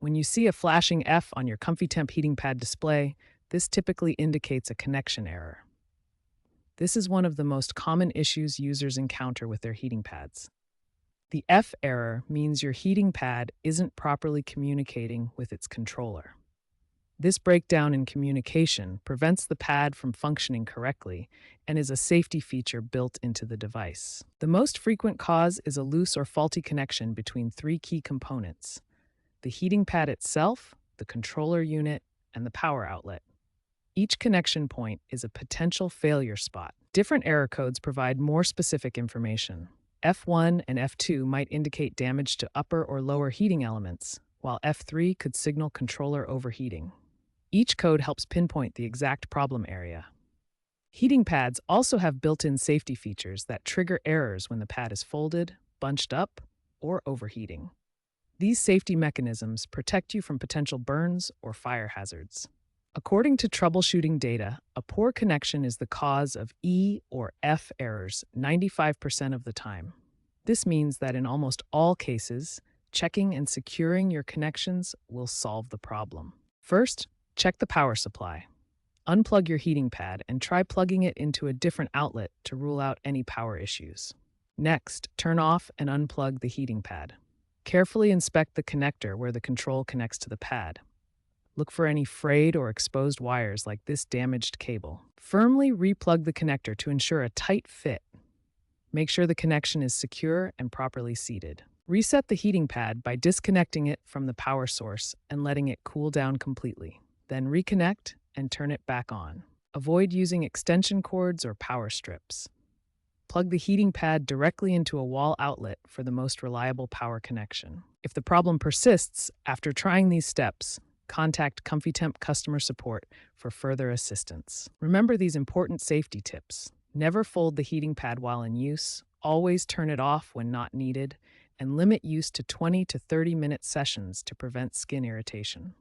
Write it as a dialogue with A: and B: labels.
A: When you see a flashing F on your ComfyTemp heating pad display, this typically indicates a connection error. This is one of the most common issues users encounter with their heating pads. The F error means your heating pad isn't properly communicating with its controller. This breakdown in communication prevents the pad from functioning correctly and is a safety feature built into the device. The most frequent cause is a loose or faulty connection between three key components: the heating pad itself, the controller unit, and the power outlet. Each connection point is a potential failure spot. Different error codes provide more specific information. F1 and F2 might indicate damage to upper or lower heating elements, while F3 could signal controller overheating. Each code helps pinpoint the exact problem area. Heating pads also have built-in safety features that trigger errors when the pad is folded, bunched up, or overheating. These safety mechanisms protect you from potential burns or fire hazards. According to troubleshooting data, a poor connection is the cause of E or F errors 95% of the time. This means that in almost all cases, checking and securing your connections will solve the problem. First, check the power supply. Unplug your heating pad and try plugging it into a different outlet to rule out any power issues. Next, turn off and unplug the heating pad. Carefully inspect the connector where the control connects to the pad. Look for any frayed or exposed wires like this damaged cable. Firmly replug the connector to ensure a tight fit. Make sure the connection is secure and properly seated. Reset the heating pad by disconnecting it from the power source and letting it cool down completely. Then reconnect and turn it back on. Avoid using extension cords or power strips. Plug the heating pad directly into a wall outlet for the most reliable power connection. If the problem persists after trying these steps, contact ComfyTemp customer support for further assistance. Remember these important safety tips. Never fold the heating pad while in use, always turn it off when not needed, and limit use to 20 to 30-minute sessions to prevent skin irritation.